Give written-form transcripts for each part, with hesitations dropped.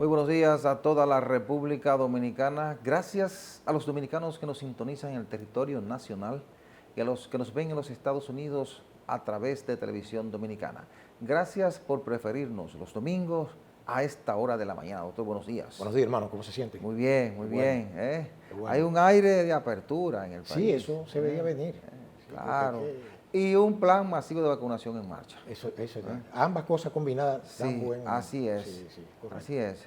Muy buenos días a toda la República Dominicana. Gracias a los dominicanos que nos sintonizan en el territorio nacional y a los que nos ven en los Estados Unidos a través de Televisión Dominicana. Gracias por preferirnos los domingos a esta hora de la mañana. Doctor, buenos días. Buenos días, hermano. ¿Cómo se siente? Muy bien, muy Qué bueno, bien. qué bueno. Hay un aire de apertura en el país. Sí, eso se veía venir. Sí, Claro. Y un plan masivo de vacunación en marcha. Eso, ambas cosas combinadas dan Sí, buen... así es. Sí, correcto. Así es.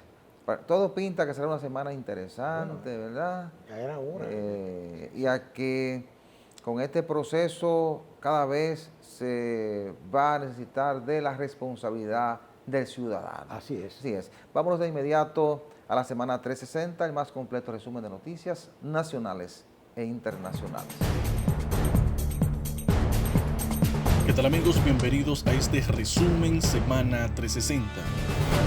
Todo pinta que será una semana interesante, Bueno, ¿verdad? ya era hora. Y a que con este proceso cada vez se va a necesitar de la responsabilidad del ciudadano. Así es. Así es. Vámonos de inmediato a la semana 360, el más completo resumen de noticias nacionales e internacionales. ¿Qué tal, amigos? Bienvenidos a este resumen Semana 360.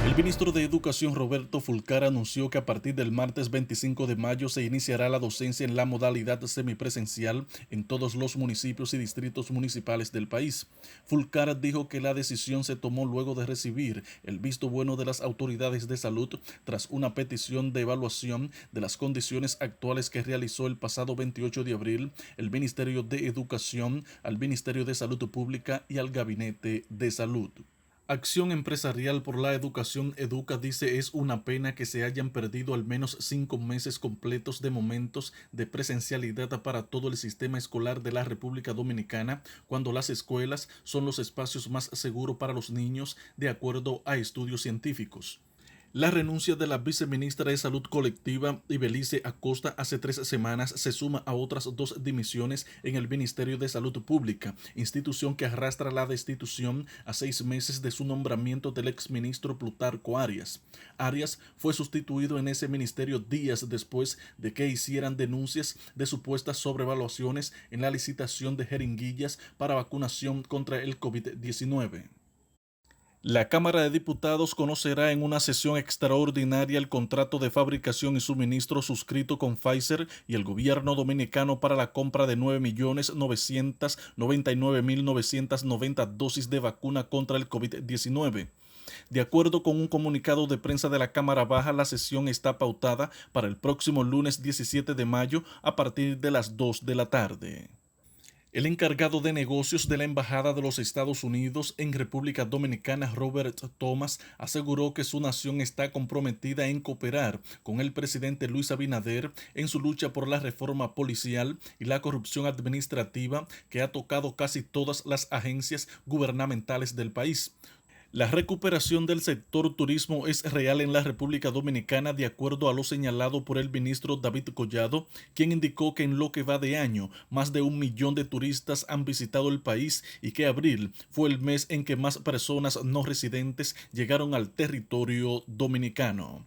El ministro de Educación Roberto Fulcar anunció que a partir del martes 25 de mayo se iniciará la docencia en la modalidad semipresencial en todos los municipios y distritos municipales del país. Fulcar dijo que la decisión se tomó luego de recibir el visto bueno de las autoridades de salud tras una petición de evaluación de las condiciones actuales que realizó el pasado 28 de abril el Ministerio de Educación al Ministerio de Salud Pública y al Gabinete de Salud. Acción Empresarial por la Educación Educa dice es una pena que se hayan perdido al menos 5 meses completos de momentos de presencialidad para todo el sistema escolar de la República Dominicana, cuando las escuelas son los espacios más seguros para los niños, de acuerdo a estudios científicos. La renuncia de la viceministra de Salud Colectiva, Ibelice Acosta, hace 3 semanas se suma a otras 2 dimisiones en el Ministerio de Salud Pública, institución que arrastra la destitución a 6 meses de su nombramiento del exministro Plutarco Arias. Arias fue sustituido en ese ministerio días después de que hicieran denuncias de supuestas sobrevaluaciones en la licitación de jeringuillas para vacunación contra el COVID-19. La Cámara de Diputados conocerá en una sesión extraordinaria el contrato de fabricación y suministro suscrito con Pfizer y el gobierno dominicano para la compra de 9.999.990 dosis de vacuna contra el COVID-19. De acuerdo con un comunicado de prensa de la Cámara Baja, la sesión está pautada para el próximo lunes 17 de mayo a partir de las 2 de la tarde. El encargado de negocios de la Embajada de los Estados Unidos en República Dominicana, Robert Thomas, aseguró que su nación está comprometida en cooperar con el presidente Luis Abinader en su lucha por la reforma policial y la corrupción administrativa que ha tocado casi todas las agencias gubernamentales del país. La recuperación del sector turismo es real en la República Dominicana, de acuerdo a lo señalado por el ministro David Collado, quien indicó que en lo que va de año, más de 1 millón de turistas han visitado el país y que abril fue el mes en que más personas no residentes llegaron al territorio dominicano.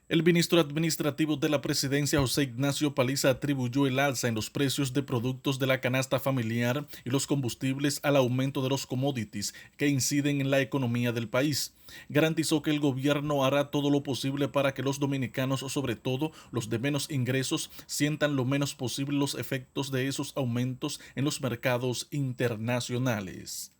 El ministro administrativo de la presidencia, José Ignacio Paliza, atribuyó el alza en los precios de productos de la canasta familiar y los combustibles al aumento de los commodities que inciden en la economía del país. Garantizó que el gobierno hará todo lo posible para que los dominicanos, sobre todo los de menos ingresos, sientan lo menos posible los efectos de esos aumentos en los mercados internacionales.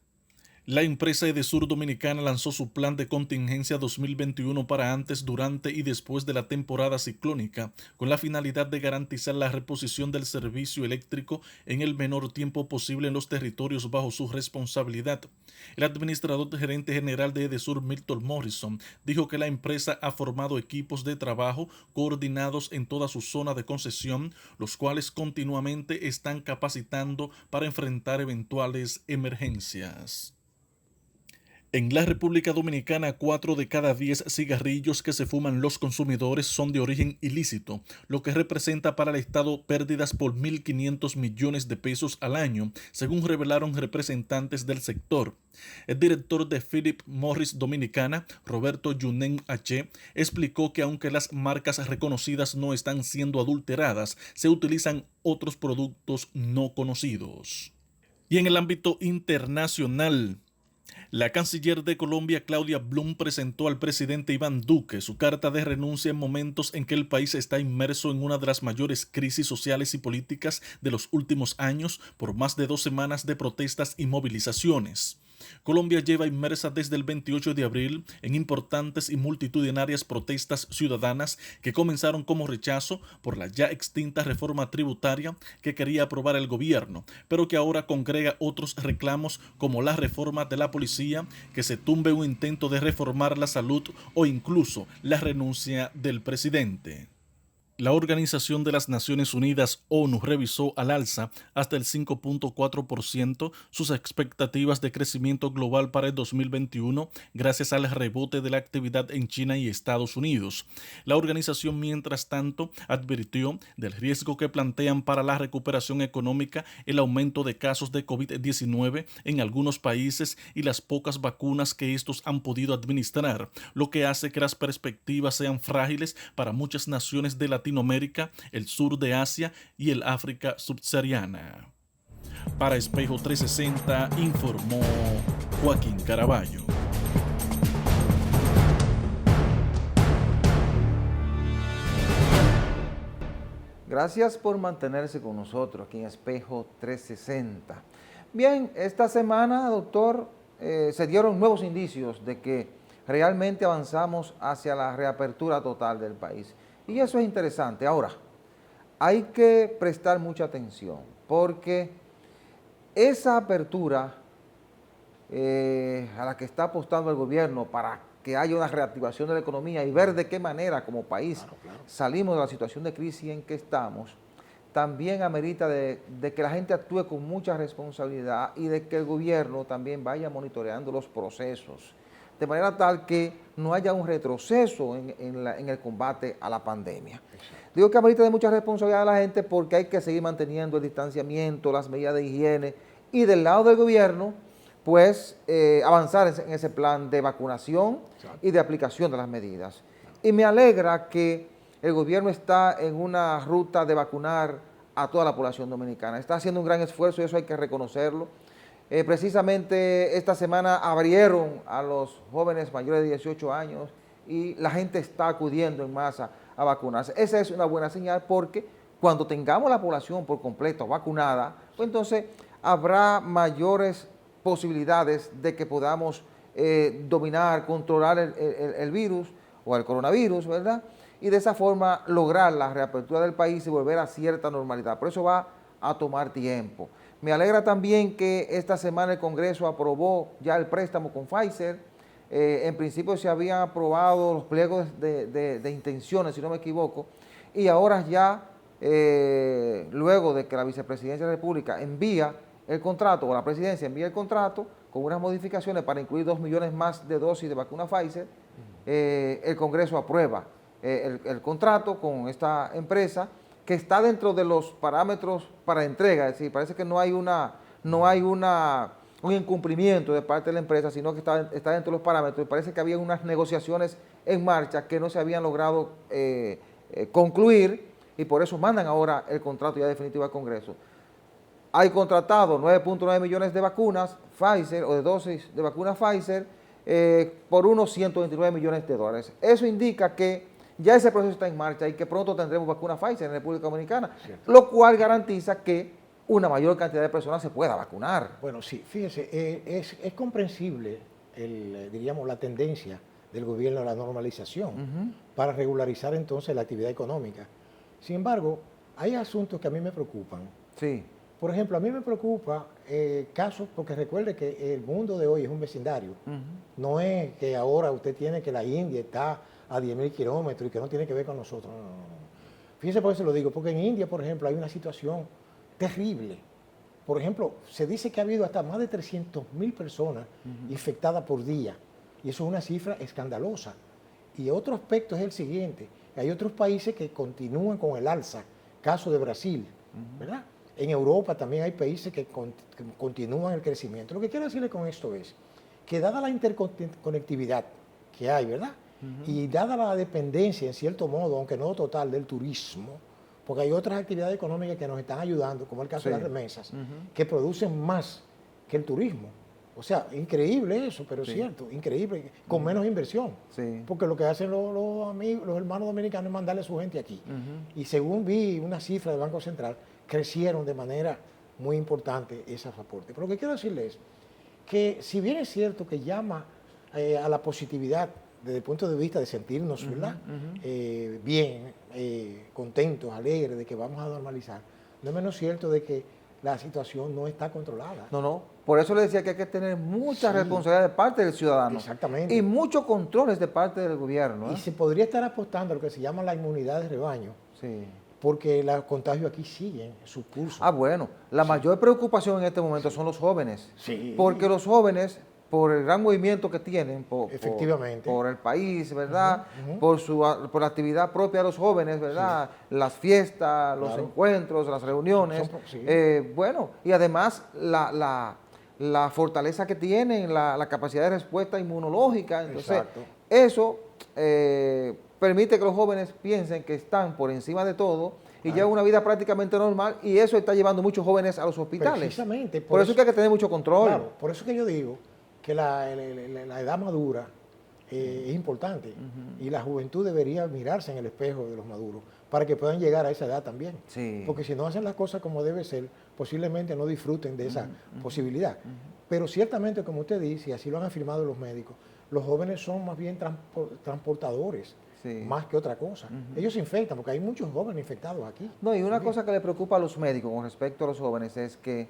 La empresa Edesur Dominicana lanzó su plan de contingencia 2021 para antes, durante y después de la temporada ciclónica, con la finalidad de garantizar la reposición del servicio eléctrico en el menor tiempo posible en los territorios bajo su responsabilidad. El administrador gerente general de Edesur, Milton Morrison, dijo que la empresa ha formado equipos de trabajo coordinados en toda su zona de concesión, los cuales continuamente están capacitando para enfrentar eventuales emergencias. En la República Dominicana, 4 de cada 10 cigarrillos que se fuman los consumidores son de origen ilícito, lo que representa para el Estado pérdidas por 1.500 millones de pesos al año, según revelaron representantes del sector. El director de Philip Morris Dominicana, Roberto Yunen H., explicó que aunque las marcas reconocidas no están siendo adulteradas, se utilizan otros productos no conocidos. Y en el ámbito internacional, la canciller de Colombia, Claudia Blum, presentó al presidente Iván Duque su carta de renuncia en momentos en que el país está inmerso en una de las mayores crisis sociales y políticas de los últimos años por más de 2 semanas de protestas y movilizaciones. Colombia lleva inmersa desde el 28 de abril en importantes y multitudinarias protestas ciudadanas que comenzaron como rechazo por la ya extinta reforma tributaria que quería aprobar el gobierno, pero que ahora congrega otros reclamos como la reforma de la policía, que se tumbe un intento de reformar la salud o incluso la renuncia del presidente. La Organización de las Naciones Unidas, ONU, revisó al alza hasta el 5.4% sus expectativas de crecimiento global para el 2021 gracias al rebote de la actividad en China y Estados Unidos. La organización, mientras tanto, advirtió del riesgo que plantean para la recuperación económica el aumento de casos de COVID-19 en algunos países y las pocas vacunas que estos han podido administrar, lo que hace que las perspectivas sean frágiles para muchas naciones de Latinoamérica, el sur de Asia y el África subsahariana. Para Espejo 360 informó Joaquín Caraballo. Gracias por mantenerse con nosotros aquí en Espejo 360. Bien, esta semana, doctor, se dieron nuevos indicios de que realmente avanzamos hacia la reapertura total del país. Y eso es interesante. Ahora, hay que prestar mucha atención porque esa apertura a la que está apostando el gobierno para que haya una reactivación de la economía y ver de qué manera como país salimos de la situación de crisis en que estamos, también amerita de que la gente actúe con mucha responsabilidad y de que el gobierno también vaya monitoreando los procesos, de manera tal que no haya un retroceso en el combate a la pandemia. Exacto. Digo que amerita de mucha responsabilidad a la gente porque hay que seguir manteniendo el distanciamiento, las medidas de higiene y del lado del gobierno, pues avanzar en ese plan de vacunación y de aplicación de las medidas. Y me alegra que el gobierno está en una ruta de vacunar a toda la población dominicana. Está haciendo un gran esfuerzo y eso hay que reconocerlo. Precisamente esta semana abrieron a los jóvenes mayores de 18 años y la gente está acudiendo en masa a vacunarse. Esa es una buena señal porque cuando tengamos la población por completo vacunada, pues entonces habrá mayores posibilidades de que podamos dominar, controlar el virus o el coronavirus, ¿verdad? Y de esa forma lograr la reapertura del país y volver a cierta normalidad. Por eso va a tomar tiempo. Me alegra también que esta semana el Congreso aprobó ya el préstamo con Pfizer. En principio se habían aprobado los pliegos de intenciones, si no me equivoco, y ahora ya, luego de que la Vicepresidencia de la República envía el contrato, o la Presidencia envía el contrato, con unas modificaciones para incluir 2 millones más de dosis de vacuna Pfizer, el Congreso aprueba el contrato con esta empresa, que está dentro de los parámetros para entrega, es decir, parece que no hay un incumplimiento de parte de la empresa, sino que está dentro de los parámetros, y parece que había unas negociaciones en marcha que no se habían logrado concluir, y por eso mandan ahora el contrato ya definitivo al Congreso. Hay contratado 9.9 millones de vacunas Pfizer, o de dosis de vacuna Pfizer, por unos 129 millones de dólares. Eso indica que ya ese proceso está en marcha y que pronto tendremos vacuna Pfizer en República Dominicana, lo cual garantiza que una mayor cantidad de personas se pueda vacunar. Bueno, sí, fíjese, es comprensible, diríamos, la tendencia del gobierno a la normalización para regularizar entonces la actividad económica. Sin embargo, hay asuntos que a mí me preocupan. Sí. Por ejemplo, a mí me preocupa casos, porque recuerde que el mundo de hoy es un vecindario. No es que ahora usted tiene que la India está a 10.000 kilómetros y que no tiene que ver con nosotros. No. Fíjese por eso lo digo, porque en India, por ejemplo, hay una situación terrible. Por ejemplo, se dice que ha habido hasta más de 300.000 personas infectadas por día. Y eso es una cifra escandalosa. Y otro aspecto es el siguiente. Hay otros países que continúan con el alza. Caso de Brasil, ¿verdad? En Europa también hay países que continúan el crecimiento. Lo que quiero decirle con esto es que dada la interconectividad que hay, ¿verdad? Y dada la dependencia, en cierto modo, aunque no total, del turismo, porque hay otras actividades económicas que nos están ayudando, como el caso de las remesas, que producen más que el turismo. O sea, increíble eso, pero es cierto, increíble, con menos inversión. Porque lo que hacen los hermanos dominicanos es mandarle a su gente aquí. Y según vi una cifra del Banco Central, crecieron de manera muy importante esos aportes. Pero lo que quiero decirles es que si bien es cierto que llama a la positividad desde el punto de vista de sentirnos, ¿verdad? Bien, contentos, alegres de que vamos a normalizar, no es menos cierto de que la situación no está controlada. No, no. Por eso le decía que hay que tener mucha Sí. responsabilidad de parte del ciudadano. Exactamente. Y muchos controles de parte del gobierno. Y se podría estar apostando a lo que se llama la inmunidad de rebaño, Sí. porque los contagios aquí siguen su curso. Ah, bueno. La mayor preocupación en este momento son los jóvenes. Sí. Porque los jóvenes, por el gran movimiento que tienen, Efectivamente. por el país, ¿verdad? Ujú. Por la actividad propia de los jóvenes, ¿verdad? Las fiestas, los Claro. encuentros, las reuniones. Sí. Bueno, y además la fortaleza que tienen, la capacidad de respuesta inmunológica. Entonces, Exacto. eso permite que los jóvenes piensen que están por encima de todo y llevan una vida prácticamente normal, y eso está llevando muchos jóvenes a los hospitales. Precisamente. Por eso es que hay que tener mucho control. Claro, por eso que yo digo que la edad madura es importante, y la juventud debería mirarse en el espejo de los maduros para que puedan llegar a esa edad también. Sí. Porque si no hacen las cosas como debe ser, posiblemente no disfruten de esa posibilidad. Pero ciertamente, como usted dice, y así lo han afirmado los médicos, los jóvenes son más bien transportadores, Sí. más que otra cosa. Ellos se infectan, porque hay muchos jóvenes infectados aquí. No, y una También. cosa que le preocupa a los médicos con respecto a los jóvenes es que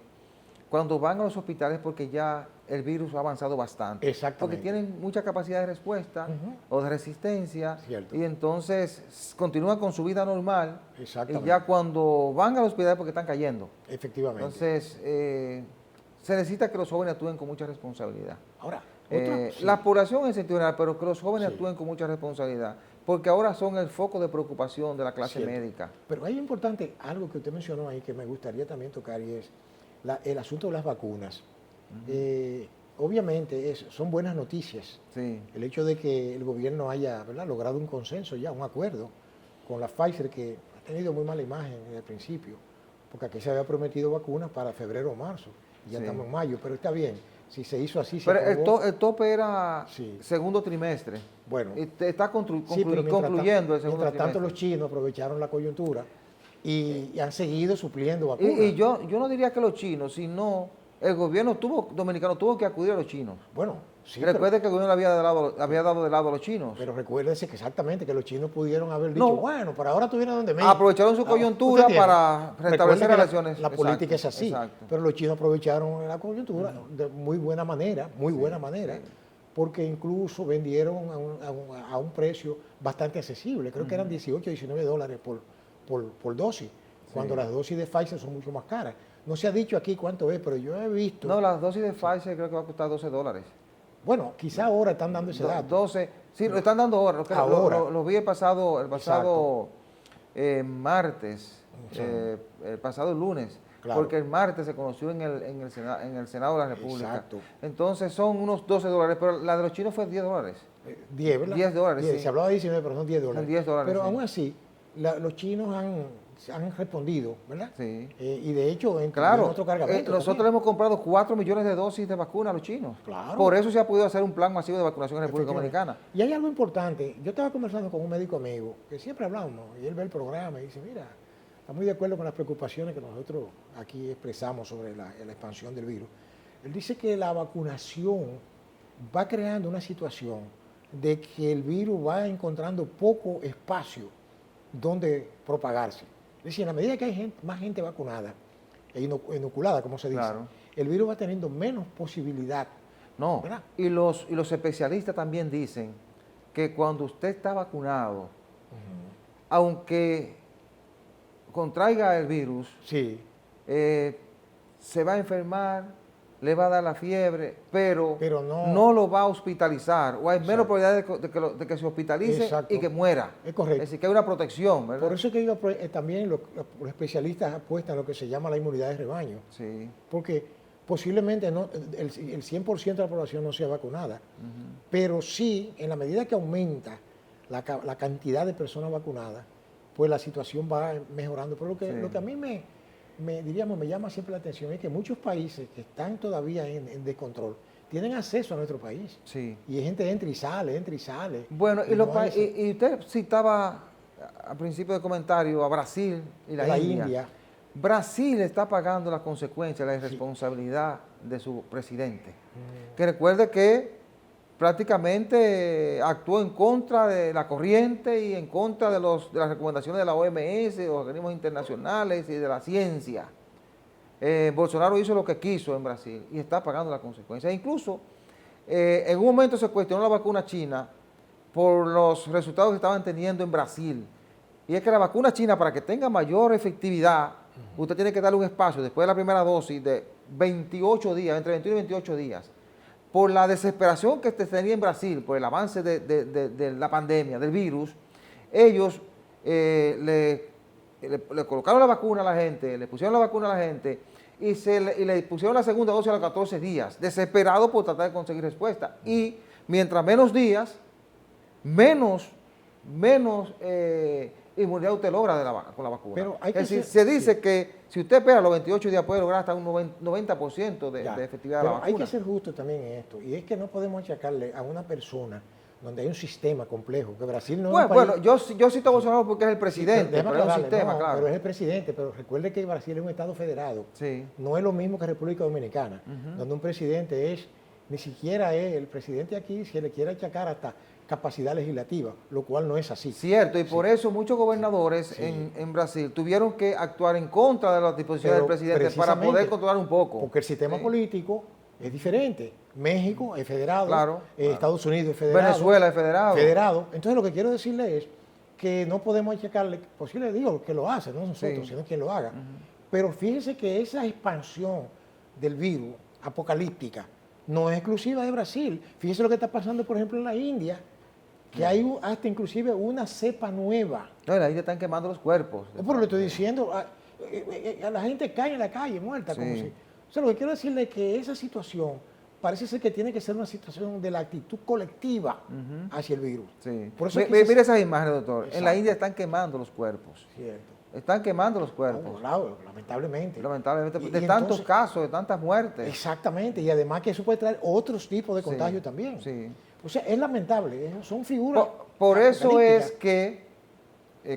cuando van a los hospitales, porque ya el virus ha avanzado bastante. Exactamente. Porque tienen mucha capacidad de respuesta o de resistencia. Cierto. Y entonces continúan con su vida normal. Exactamente. Y ya cuando van al hospital es porque están cayendo. Efectivamente. Entonces, se necesita que los jóvenes actúen con mucha responsabilidad. Ahora, sí. La población en sentido general, pero que los jóvenes Sí. actúen con mucha responsabilidad, porque ahora son el foco de preocupación de la clase Cierto. médica. Pero hay importante algo que usted mencionó ahí que me gustaría también tocar, y es el asunto de las vacunas. Obviamente son buenas noticias Sí. el hecho de que el gobierno haya, ¿verdad?, logrado un consenso ya, un acuerdo con la Pfizer, que ha tenido muy mala imagen desde el principio, porque aquí se había prometido vacunas para febrero o marzo, y ya Sí. estamos en mayo, pero está bien, si se hizo así, se Pero aprobó. el tope era Sí. segundo trimestre. Bueno, Y está sí, pero concluyendo el segundo mientras tanto trimestre. los chinos aprovecharon la coyuntura y han seguido supliendo vacunas. Y yo no diría que los chinos, sino el gobierno dominicano tuvo que acudir a los chinos. Bueno, sí, Recuerde que el gobierno le había dado de lado a los chinos. pero recuérdese que exactamente que los chinos pudieron haber dicho, No. bueno, pero ahora tuvieron donde me. Aprovecharon su coyuntura para restablecer relaciones. La política es Exacto, así, exacto. pero los chinos aprovecharon la coyuntura de muy buena manera, porque incluso vendieron a un precio bastante accesible. Creo que eran 18, 19 dólares por dosis, cuando las dosis de Pfizer son mucho más caras. No se ha dicho aquí cuánto es, pero yo he visto. No, las dosis de Pfizer creo que va a costar $12. Bueno, quizá ahora están dando ese dato. 12, sí, lo están dando ahora. Ahora. Lo vi el pasado martes, Sí. el pasado lunes, Claro. porque el martes se conoció en el Senado de la República. Exacto. Entonces son unos $12, pero la de los chinos fue $10. 10, ¿verdad? $10, 10, sí. Se hablaba de 19, pero son $10. Son $10, Pero sí. aún así, los chinos han respondido, ¿verdad? Sí. Y de hecho, en Claro, otro cargamento. nosotros le también. hemos comprado 4 millones de dosis de vacuna a los chinos. Claro. Por eso se ha podido hacer un plan masivo de vacunación en República Efectivamente. Dominicana. Y hay algo importante. Yo estaba conversando con un médico amigo, que siempre hablamos, y él ve el programa y dice, mira, está muy de acuerdo con las preocupaciones que nosotros aquí expresamos sobre la expansión del virus. Él dice que la vacunación va creando una situación de que el virus va encontrando poco espacio donde propagarse. Es decir, en la medida que hay más gente vacunada e inoculada, como se dice, Claro. el virus va teniendo menos posibilidad. No, ¿Verdad? y los especialistas también dicen que cuando usted está vacunado, aunque contraiga el virus, Sí, se va a enfermar, le va a dar la fiebre, pero no- no lo va a hospitalizar, o hay menos Exacto. probabilidad de que se hospitalice Exacto. y que muera. Es correcto. Es decir, que hay una protección, ¿verdad? por eso es que digo, también los especialistas apuestan a lo que se llama la inmunidad de rebaño, Sí, porque posiblemente el 100% de la población no sea vacunada, pero sí, en la medida que aumenta la cantidad de personas vacunadas, pues la situación va mejorando. Pero Sí. lo que a mí me llama siempre la atención es que muchos países que están todavía en descontrol tienen acceso a nuestro país. sí. Y hay gente entra y sale. Bueno, y, no hay y usted citaba al principio del comentario a Brasil y la India. Brasil está pagando las consecuencias, la irresponsabilidad de su presidente. Que recuerde que prácticamente actuó en contra de la corriente y en contra de las recomendaciones de la OMS, de los organismos internacionales y de la ciencia. Bolsonaro hizo lo que quiso en Brasil y está pagando las consecuencias. Incluso, en un momento se cuestionó la vacuna china por los resultados que estaban teniendo en Brasil. Y es que la vacuna china, para que tenga mayor efectividad, usted tiene que darle un espacio después de la primera dosis de 28 días, entre 21 y 28 días. Por la desesperación que se tenía en Brasil, por el avance de la pandemia, del virus, ellos le colocaron la vacuna a la gente, le pusieron la vacuna a la gente y le pusieron la segunda dosis a los 14 días, desesperados por tratar de conseguir respuesta. Y mientras menos días, menos inmunidad usted logra con la vacuna. Pero hay es decir, se dice que si usted espera los 28 días puede lograr hasta un 90% de efectividad de la vacuna. Hay que ser justo también en esto, y es que no podemos achacarle a una persona donde hay un sistema complejo, que Brasil no es un país... Bueno, yo cito a Bolsonaro porque es el presidente, Sí, pero es un sistema, no, claro. pero es el presidente, pero recuerde que Brasil es un estado federado. Sí. No es lo mismo que República Dominicana, donde un presidente ni siquiera es el presidente aquí, se le quiere achacar hasta capacidad legislativa, lo cual no es así. Cierto, y por eso muchos gobernadores en Brasil tuvieron que actuar en contra de las disposiciones del presidente para poder controlar un poco. Porque el sistema político es diferente. México es federado, claro. Estados Unidos es federado. Venezuela es federado. Entonces lo que quiero decirle es que no podemos achacarle, pues sí le digo que lo hace, no nosotros, sino quien lo haga. Pero fíjese que esa expansión del virus apocalíptica no es exclusiva de Brasil. Fíjese lo que está pasando, por ejemplo, en la India, que hay hasta inclusive una cepa nueva. No, en la India están quemando los cuerpos. Pero le estoy diciendo, a la gente cae en la calle muerta. Como si, o sea, lo que quiero decirle es que esa situación parece ser que tiene que ser una situación de la actitud colectiva hacia el virus. Sí. Por eso mire esas imágenes, doctor. Exacto. En la India están quemando los cuerpos. Cierto. Están quemando los cuerpos. Claro, lamentablemente. Lamentablemente, Y de tantos entonces, casos, de tantas muertes. Exactamente, y además que eso puede traer otros tipos de contagios también. Sí. O sea, es lamentable, son figuras. Por eso es que,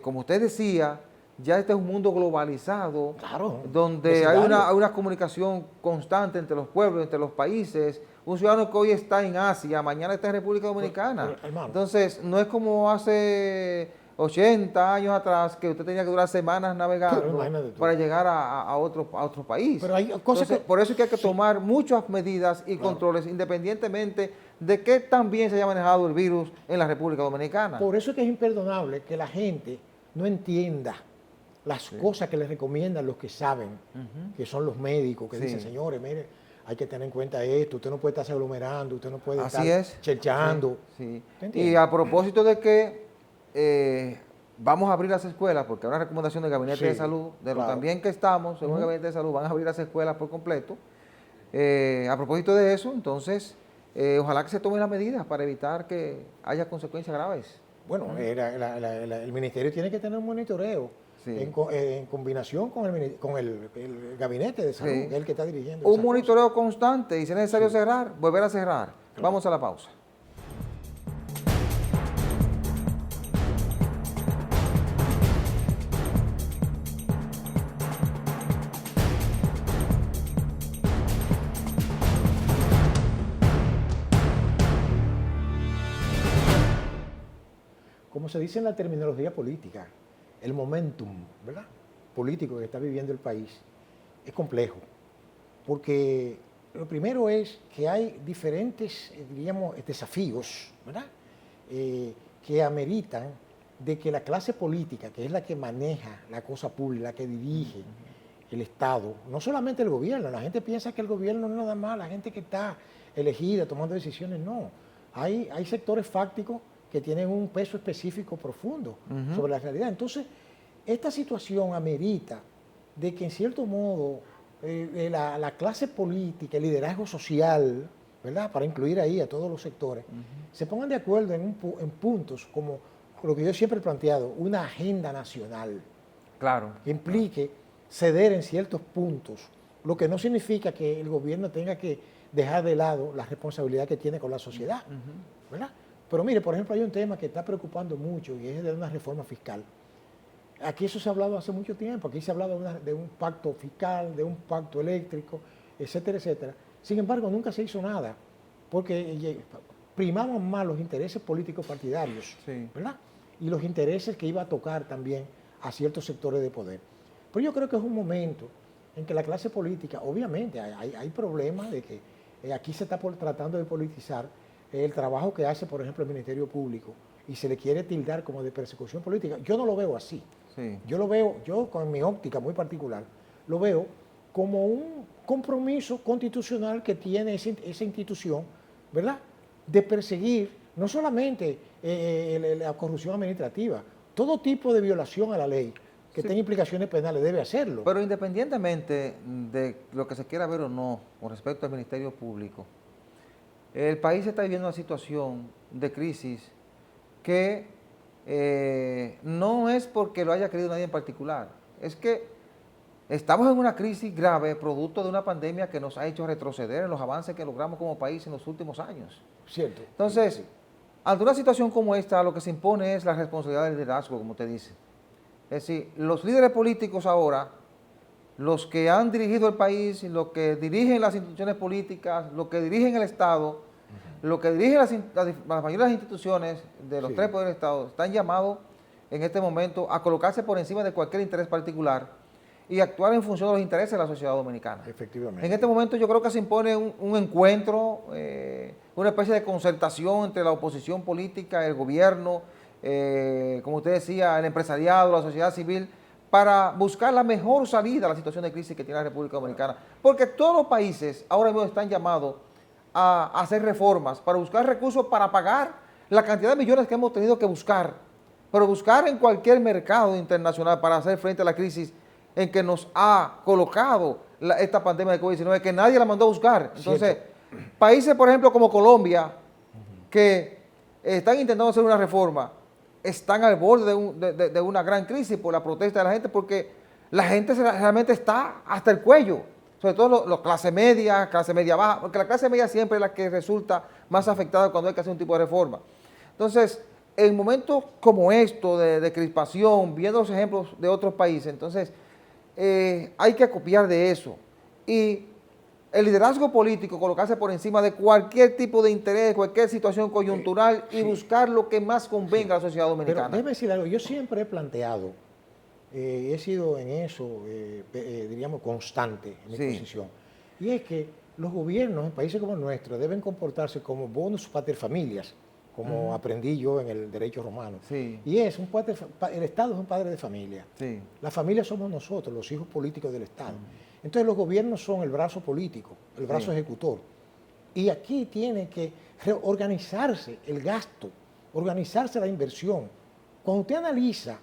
como usted decía, ya este es un mundo globalizado, Claro, donde hay una comunicación constante entre los pueblos, entre los países. Un ciudadano que hoy está en Asia, mañana está en República Dominicana. Entonces, no es como hace 80 años atrás que usted tenía que durar semanas navegando para llegar a otro país. Pero hay cosas Entonces, por eso es que hay que tomar muchas medidas y controles, independientemente de qué tan bien se haya manejado el virus en la República Dominicana. Por eso es que es imperdonable que la gente no entienda las cosas que les recomiendan los que saben, que son los médicos, que dicen, señores, mire, hay que tener en cuenta esto, usted no puede estarse aglomerando, usted no puede estar cherchando. Y a propósito de que vamos a abrir las escuelas, porque hay una recomendación del Gabinete de Salud, de lo también que estamos, según el Gabinete de Salud, van a abrir las escuelas por completo. A propósito de eso, entonces, ojalá que se tomen las medidas para evitar que haya consecuencias graves. Bueno, el ministerio tiene que tener un monitoreo en combinación con el Gabinete de Salud, que es el que está dirigiendo. Un monitoreo constante y si es necesario cerrar, volver a cerrar. Vamos a la pausa. Como se dice en la terminología política, el momentum, ¿verdad?, político que está viviendo el país es complejo, porque lo primero es que hay diferentes, diríamos, desafíos, ¿verdad?, que ameritan de que la clase política, que es la que maneja la cosa pública, la que dirige el Estado, no solamente el gobierno, la gente piensa que el gobierno no es nada más la gente que está elegida tomando decisiones, no. Hay sectores fácticos que tienen un peso específico profundo sobre la realidad. Entonces, esta situación amerita de que en cierto modo la clase política, el liderazgo social, ¿verdad?, para incluir ahí a todos los sectores, se pongan de acuerdo en puntos como lo que yo siempre he planteado, una agenda nacional. Claro. Que implique ceder en ciertos puntos, lo que no significa que el gobierno tenga que dejar de lado la responsabilidad que tiene con la sociedad, ¿verdad? Pero mire, por ejemplo, hay un tema que está preocupando mucho y es de una reforma fiscal. Aquí eso se ha hablado hace mucho tiempo, aquí se ha hablado de un pacto fiscal, de un pacto eléctrico, etcétera, etcétera. Sin embargo, nunca se hizo nada, porque primaban más los intereses políticos partidarios, Sí. ¿verdad? Y los intereses que iba a tocar también a ciertos sectores de poder. Pero yo creo que es un momento en que la clase política, obviamente hay problemas de que aquí se está tratando de politizar el trabajo que hace, por ejemplo, el Ministerio Público, y se le quiere tildar como de persecución política. Yo no lo veo así. Sí. Yo lo veo, yo con mi óptica muy particular, lo veo como un compromiso constitucional que tiene esa institución, ¿verdad? De perseguir no solamente la corrupción administrativa, todo tipo de violación a la ley que tenga implicaciones penales debe hacerlo. Pero independientemente de lo que se quiera ver o no con respecto al Ministerio Público, el país está viviendo una situación de crisis que no es porque lo haya querido nadie en particular, es que estamos en una crisis grave producto de una pandemia que nos ha hecho retroceder en los avances que logramos como país en los últimos años. Cierto. Entonces, Sí. ante una situación como esta, lo que se impone es la responsabilidad del liderazgo, como usted dice. Es decir, los líderes políticos ahora, los que han dirigido el país, los que dirigen las instituciones políticas, los que dirigen el Estado, los que dirigen las mayores de las instituciones de los tres poderes del Estado, están llamados en este momento a colocarse por encima de cualquier interés particular y actuar en función de los intereses de la sociedad dominicana. Efectivamente. En este momento yo creo que se impone un encuentro, una especie de concertación entre la oposición política, el gobierno, como usted decía, el empresariado, la sociedad civil, para buscar la mejor salida a la situación de crisis que tiene la República Dominicana. Porque todos los países ahora mismo están llamados a hacer reformas, para buscar recursos para pagar la cantidad de millones que hemos tenido que buscar, pero buscar en cualquier mercado internacional para hacer frente a la crisis en que nos ha colocado esta pandemia de COVID-19, que nadie la mandó a buscar. Entonces, países, por ejemplo, como Colombia, que están intentando hacer una reforma, están al borde de una gran crisis por la protesta de la gente, porque la gente realmente está hasta el cuello, sobre todo la clase media baja, porque la clase media siempre es la que resulta más afectada cuando hay que hacer un tipo de reforma. Entonces, en momentos como esto, de crispación, viendo los ejemplos de otros países, entonces, hay que copiar de eso. Y el liderazgo político, colocarse por encima de cualquier tipo de interés, cualquier situación coyuntural y buscar lo que más convenga a la sociedad dominicana. Pero déjeme decir algo, yo siempre he planteado, he sido en eso, diríamos, constante en mi posición, y es que los gobiernos en países como el nuestro deben comportarse como bonus pater familias, como aprendí yo en el derecho romano. Sí. Y es el Estado es un padre de familia. Sí. La familia somos nosotros, los hijos políticos del Estado. Entonces los gobiernos son el brazo político, el brazo ejecutor. Y aquí tiene que reorganizarse el gasto, organizarse la inversión. Cuando usted analiza,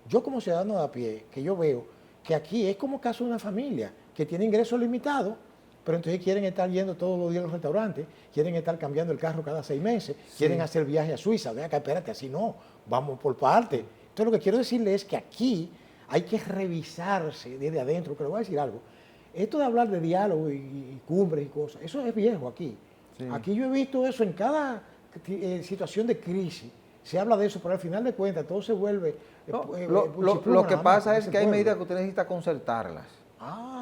yo como ciudadano de a pie, que yo veo que aquí es como caso de una familia que tiene ingresos limitados, pero entonces quieren estar yendo todos los días a los restaurantes, quieren estar cambiando el carro cada 6 meses, quieren hacer viaje a Suiza. Ven acá, espérate, así no, vamos por parte. Entonces lo que quiero decirle es que aquí hay que revisarse desde adentro, que le voy a decir algo. Esto de hablar de diálogo y cumbres y cosas, eso es viejo aquí. Sí. Aquí yo he visto eso en cada situación de crisis, se habla de eso, pero al final de cuentas todo se vuelve... lo que pasa es que hay medidas que usted necesita concertarlas.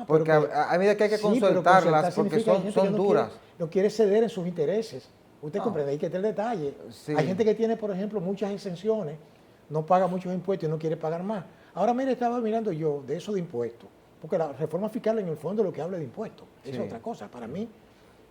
Porque hay medidas que hay que concertarlas porque son duras. No quiere ceder en sus intereses. Usted comprende, ahí que está el detalle. Sí. Hay gente que tiene, por ejemplo, muchas exenciones, no paga muchos impuestos y no quiere pagar más. Ahora, mire, estaba mirando yo de eso de impuestos, porque la reforma fiscal en el fondo lo que habla de impuestos, es otra cosa. Para mí,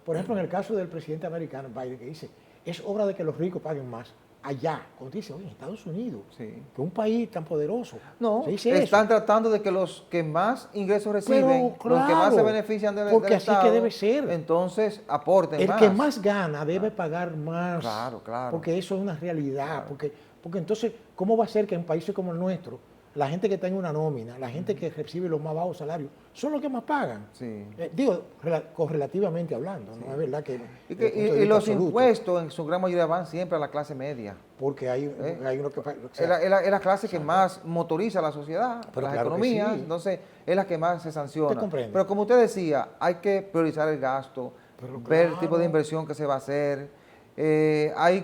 por ejemplo, en el caso del presidente americano, Biden, que dice, es obra de que los ricos paguen más. Allá, cuando dice, oye, en Estados Unidos, que un país tan poderoso. No, están tratando de que los que más ingresos reciben, claro, los que más se benefician del porque Estado, así que debe ser. Entonces aporten más. El que más gana debe pagar más. Claro, claro. Porque eso es una realidad. Claro. Porque entonces, ¿cómo va a ser que en países como el nuestro, la gente que está en una nómina, la gente que recibe los más bajos salarios, son los que más pagan? Sí. Digo, correlativamente hablando, ¿no? Es verdad que... Y los impuestos en su gran mayoría van siempre a la clase media. Porque hay uno que... Es la clase que más motoriza la sociedad, las economías, entonces es la que más se sanciona. Pero como usted decía, hay que priorizar el gasto, ver el tipo de inversión que se va a hacer, hay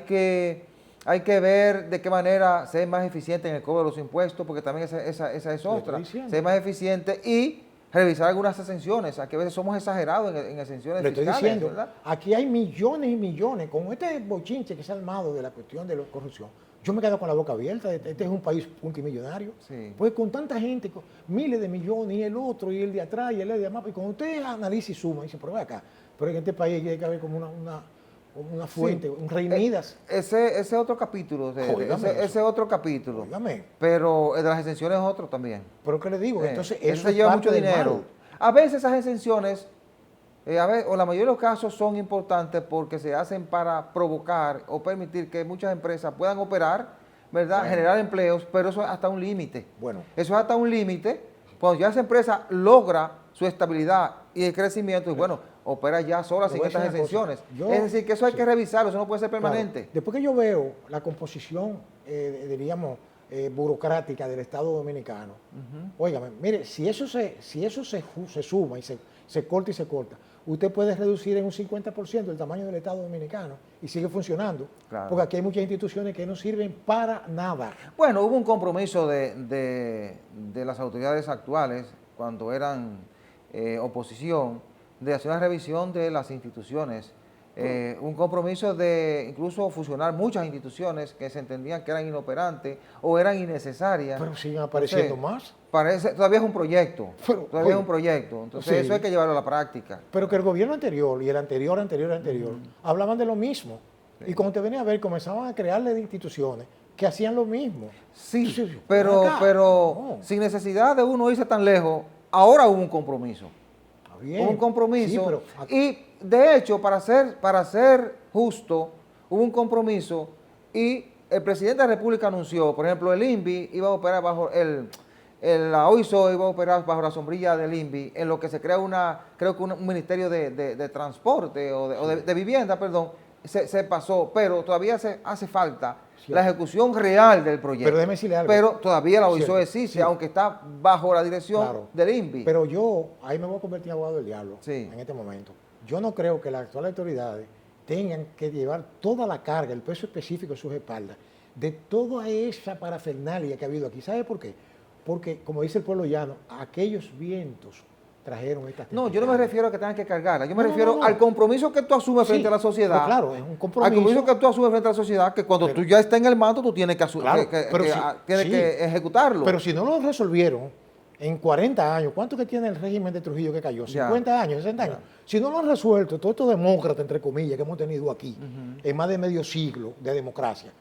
que ver de qué manera ser más eficiente en el cobro de los impuestos, porque también esa es otra. Ser más eficiente y revisar algunas exenciones. Aquí a veces somos exagerados en exenciones Le estoy fiscales, diciendo, ¿verdad? aquí hay millones y millones, con este bochinche que se ha armado de la cuestión de la corrupción. Yo me quedo con la boca abierta, este es un país multimillonario. Sí. Pues con tanta gente, con miles de millones, y el otro, y el de atrás, y el de más, y cuando usted analiza y suma, dice, pero ve acá, pero en este país hay que haber como una fuente, Sí. un rey Midas. Ese otro capítulo, Óigame eso. ese otro capítulo. Óigame. Pero el de las exenciones es otro también. Pero ¿qué le digo? Entonces, Eso eso se es lleva parte mucho del dinero. mal. A veces esas exenciones, o la mayoría de los casos son importantes porque se hacen para provocar o permitir que muchas empresas puedan operar, ¿verdad? Bueno. Generar empleos, pero eso es hasta un límite. Bueno. Eso es hasta un límite. Cuando ya esa empresa logra su estabilidad y el crecimiento, y bueno, opera ya sola Le sin voy a estas decir una cosa. exenciones. Yo- Es decir, que eso hay que revisarlo, eso no puede ser Claro, permanente. después que yo veo la composición, diríamos, burocrática del Estado Dominicano, óigame, mire, si eso se suma y se corta y se corta, usted puede reducir en un 50% el tamaño del Estado Dominicano y sigue funcionando, Claro. porque aquí hay muchas instituciones que no sirven para nada. Bueno, hubo un compromiso de las autoridades actuales, cuando eran oposición, de hacer una revisión de las instituciones. Un compromiso de incluso fusionar muchas instituciones que se entendían que eran inoperantes o eran innecesarias. Pero siguen apareciendo Entonces, más. todavía es un proyecto, Pero, todavía es oye, un proyecto. Entonces sí. eso hay que llevarlo a la práctica. Pero que el gobierno anterior y el anterior hablaban de lo mismo. Y cuando te venía a ver, comenzaban a crearle instituciones que hacían lo mismo. Sí, Entonces, pero, ven acá. pero No. sin necesidad de uno irse tan lejos, ahora hubo un compromiso. Está bien. Hubo un compromiso. Sí, pero Y de hecho, para ser justo, hubo un compromiso y el presidente de la República anunció, por ejemplo, el INVI iba a operar bajo la OISO iba a operar bajo la sombrilla del INVI, en lo que se crea creo que un ministerio de transporte o de vivienda, perdón, se pasó, pero todavía hace falta la ejecución real del proyecto. Pero déjeme decirle algo. Pero todavía la OISO Cierto, existe, sí. aunque está bajo la dirección Claro. del INVI. Pero yo, ahí me voy a convertir en abogado del diablo Sí. en este momento. Yo no creo que las actuales autoridades tengan que llevar toda la carga, el peso específico en sus espaldas, de toda esa parafernalia que ha habido aquí. ¿Sabe por qué? Porque, como dice el pueblo llano, aquellos vientos trajeron estas No, yo no me tempestades. refiero a que tengan que cargarla, yo me No, refiero no. al compromiso que tú asumes Sí, frente a la sociedad. pero claro, es un compromiso. Al compromiso que tú asumes frente a la sociedad, que cuando Pero- tú ya estés en el mando, tú tienes que, Claro, pero si- tienes sí. que ejecutarlo. Pero si no lo resolvieron en 40 años, ¿cuánto que tiene el régimen de Trujillo que cayó? Ya. 50 años, 60 años. Si no lo han resuelto, todos estos demócratas, entre comillas, que hemos tenido aquí, en más de medio siglo de democracia,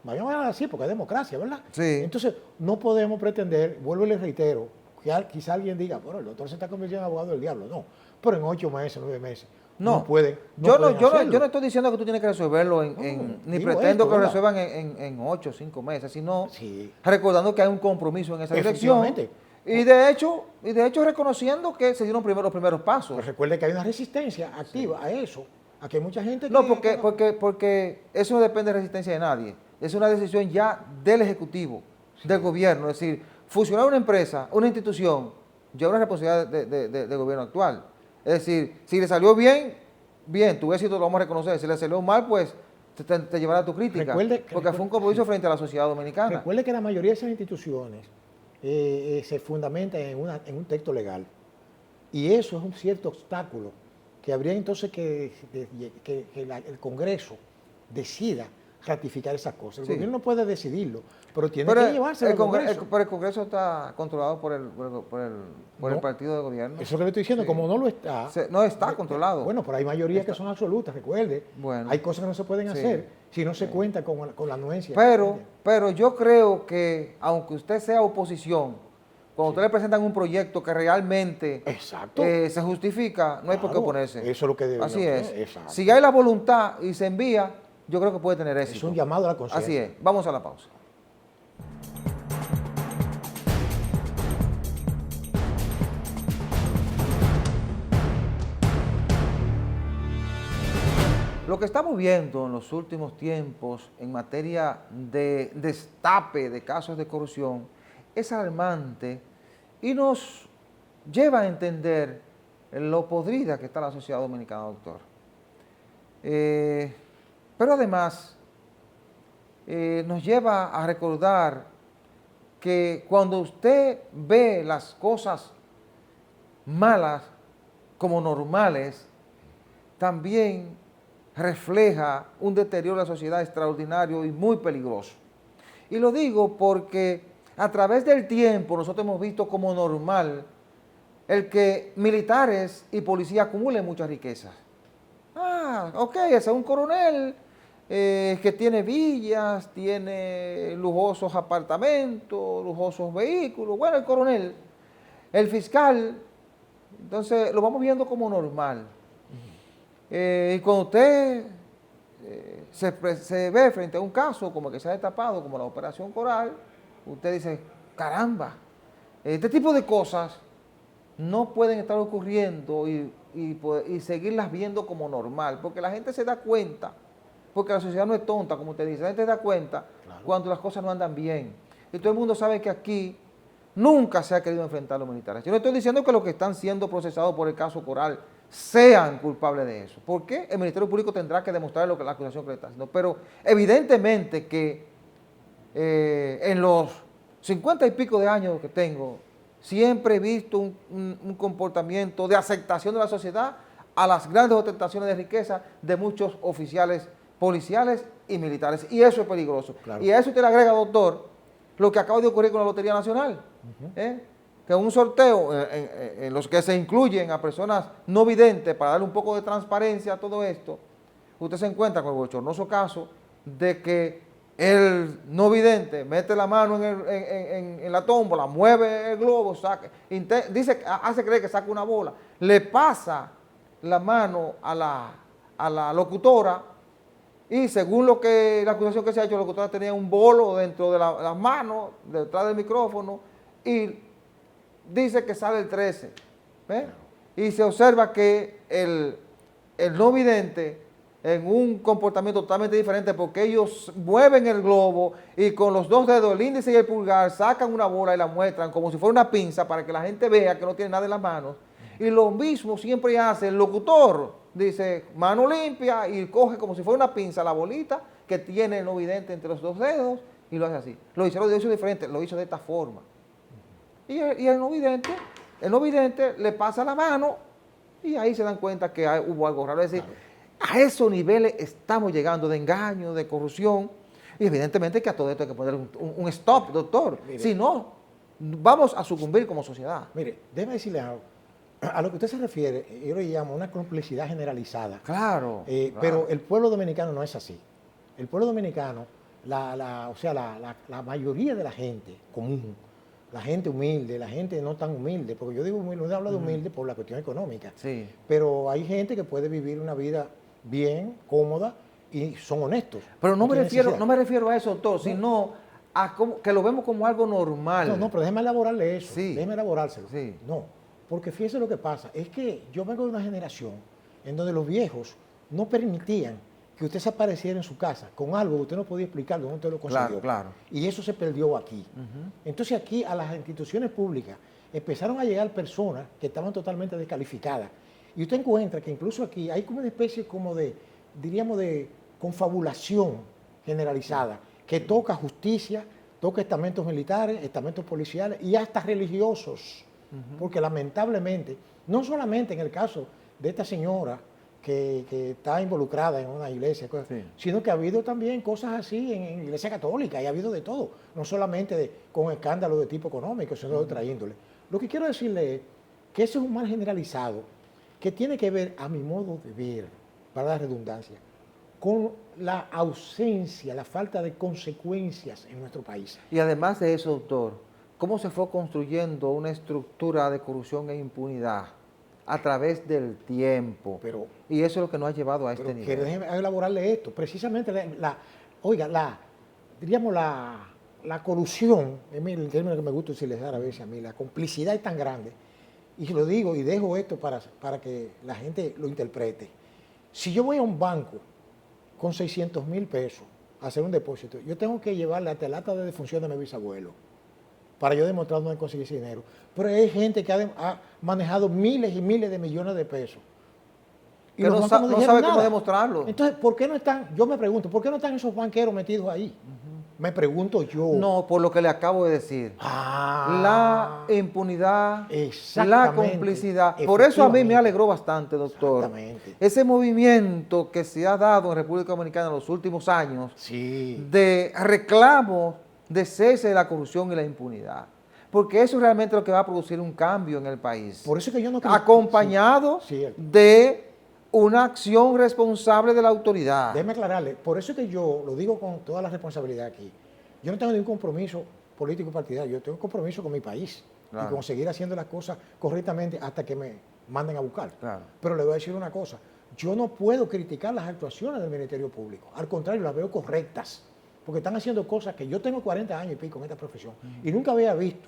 vayamos a decir, porque es democracia, ¿verdad? Sí. Entonces, no podemos pretender, vuelvo y les reitero, que quizá alguien diga, bueno, el doctor se está convirtiendo en abogado del diablo. No, pero en 8 meses, 9 meses, no pueden. yo pueden hacerlo. no estoy diciendo que tú tienes que resolverlo ni digo pretendo esto, que lo ¿verdad? resuelvan en 8 o 5 meses, sino Sí. recordando que hay un compromiso en esa dirección. Efectivamente. Y de hecho reconociendo que se dieron los primeros pasos. Pues recuerde que hay una resistencia activa a eso, a que hay mucha gente No, que... porque eso no depende de resistencia de nadie. Es una decisión ya del Ejecutivo, del gobierno. Es decir, fusionar una empresa, una institución, lleva una responsabilidad del gobierno actual. Es decir, si le salió bien, bien, tu éxito lo vamos a reconocer. Si le salió mal, pues te llevará tu crítica. Porque fue un compromiso frente a la sociedad dominicana. Recuerde que la mayoría de esas instituciones se fundamentan en un texto legal. Y eso es un cierto obstáculo que habría entonces que el Congreso decida ratificar esas cosas. El Sí. gobierno no puede decidirlo, pero tiene Pero que llevarse al Congreso. pero el Congreso está controlado por el No. partido de gobierno. Eso es lo que le estoy diciendo, Sí. como no lo está. No está controlado. Bueno, pero hay mayorías que son absolutas, recuerde. Bueno. Hay cosas que no se pueden Sí. hacer si no se cuenta con la anuencia. Pero yo creo que, aunque usted sea oposición, cuando usted le presentan un proyecto que realmente Exacto. se justifica, no hay por qué Claro, oponerse. eso es lo que debe Así hacer, es. exacto. Si hay la voluntad y se envía, yo creo que puede tener éxito. Es un llamado a la conciencia. Así es. Vamos a la pausa. Lo que estamos viendo en los últimos tiempos en materia de destape de casos de corrupción es alarmante y nos lleva a entender lo podrida que está la sociedad dominicana, doctor. Pero además nos lleva a recordar que cuando usted ve las cosas malas como normales, también refleja un deterioro de la sociedad extraordinario y muy peligroso. Y lo digo porque a través del tiempo nosotros hemos visto como normal el que militares y policías acumulen muchas riquezas. Ah, ok, ese es un coronel que tiene villas, tiene lujosos apartamentos, lujosos vehículos. Bueno, el coronel, el fiscal, entonces lo vamos viendo como normal. Y cuando usted se ve frente a un caso como que se ha destapado, como la Operación Coral, usted dice, caramba, este tipo de cosas no pueden estar ocurriendo y seguirlas viendo como normal, porque la gente se da cuenta, porque la sociedad no es tonta, como usted dice, la gente se da cuenta cuando las cosas no andan bien. Y todo el mundo sabe que aquí nunca se ha querido enfrentar a los militares. Yo no estoy diciendo que los que están siendo procesados por el caso Coral sean culpables de eso. ¿Por qué? El Ministerio Público tendrá que demostrar lo que la acusación que le está haciendo. Pero evidentemente que en los 50 y pico de años que tengo, siempre he visto un comportamiento de aceptación de la sociedad a las grandes ostentaciones de riqueza de muchos oficiales policiales y militares. Y eso es peligroso. Claro. Y a eso usted le agrega, doctor, lo que acaba de ocurrir con la Lotería Nacional. Que un sorteo en los que se incluyen a personas no videntes para darle un poco de transparencia a todo esto, usted se encuentra con el bochornoso caso de que el no vidente mete la mano en la tómbola, mueve el globo, hace creer que saca una bola, le pasa la mano a la locutora y según la acusación que se ha hecho, la locutora tenía un bolo dentro de las manos, detrás del micrófono, y dice que sale el 13, y se observa que el no vidente en un comportamiento totalmente diferente porque ellos mueven el globo y con los dos dedos, el índice y el pulgar, sacan una bola y la muestran como si fuera una pinza para que la gente vea que no tiene nada en las manos. Y lo mismo siempre hace el locutor, dice mano limpia y coge como si fuera una pinza la bolita que tiene el no vidente entre los dos dedos y lo hace así. Lo hizo diferente, lo hizo de esta forma. Y el no vidente le pasa la mano y ahí se dan cuenta que hubo algo raro. Es decir, a esos niveles estamos llegando de engaño, de corrupción, y evidentemente que a todo esto hay que poner un stop, doctor. Mire, si no, vamos a sucumbir como sociedad. Mire, déjeme decirle algo. A lo que usted se refiere, yo le llamo una complicidad generalizada. Claro. Pero el pueblo dominicano no es así. El pueblo dominicano, la mayoría de la gente común, la gente humilde, la gente no tan humilde, porque yo digo humilde, no hablo de humilde por la cuestión económica, sí. Pero hay gente que puede vivir una vida bien, cómoda y son honestos. Pero no me refiero a eso, doctor, sino a que lo vemos como algo normal. No, pero déjeme elaborarle eso, sí. Déjeme elaborárselo. Sí. No, porque fíjese lo que pasa, es que yo vengo de una generación en donde los viejos no permitían que usted se apareciera en su casa con algo que usted no podía explicar dónde usted lo consiguió. Claro. Y eso se perdió aquí. Entonces aquí a las instituciones públicas empezaron a llegar personas que estaban totalmente descalificadas. Y usted encuentra que incluso aquí hay como una especie como de, diríamos, de confabulación generalizada, que toca justicia, toca estamentos militares, estamentos policiales y hasta religiosos. Porque lamentablemente, no solamente en el caso de esta señora que está involucrada en una iglesia, sino que ha habido también cosas así en iglesia católica, y ha habido de todo, no solamente con escándalos de tipo económico, sino de otra índole. Lo que quiero decirle es que eso es un mal generalizado que tiene que ver, a mi modo de ver, para la redundancia, con la ausencia, la falta de consecuencias en nuestro país. Y además de eso, doctor, ¿cómo se fue construyendo una estructura de corrupción e impunidad a través del tiempo? Y eso es lo que nos ha llevado a este nivel. Déjeme elaborarle esto. Precisamente, diríamos la colusión, es el término que me gusta utilizar a veces a mí, la complicidad es tan grande, y lo digo y dejo esto para que la gente lo interprete. Si yo voy a un banco con 600,000 pesos a hacer un depósito, yo tengo que llevarle hasta el acta de defunción de mi bisabuelo para yo demostrar dónde conseguir ese dinero. Pero hay gente que ha manejado miles y miles de millones de pesos. Y no sabe cómo demostrarlo. Entonces, ¿por qué no están? Yo me pregunto, ¿por qué no están esos banqueros metidos ahí? Me pregunto yo. No, por lo que le acabo de decir. Ah, La impunidad, la exactamente, complicidad. Por eso a mí me efectivamente. alegró bastante, doctor. Exactamente. Ese movimiento que se ha dado en República Dominicana en los últimos años Sí. de reclamo de cese de la corrupción y la impunidad. Porque eso es realmente lo que va a producir un cambio en el país. Por eso que yo no creo. Acompañado Sí, sí. de una acción responsable de la autoridad. Déjeme aclararle, por eso es que yo lo digo con toda la responsabilidad aquí. Yo no tengo ningún compromiso político partidario, yo tengo un compromiso con mi país Claro. y con seguir haciendo las cosas correctamente hasta que me manden a buscar. Claro. Pero le voy a decir una cosa, yo no puedo criticar las actuaciones del Ministerio Público, al contrario, las veo correctas, porque están haciendo cosas que yo tengo 40 años y pico en esta profesión y nunca había visto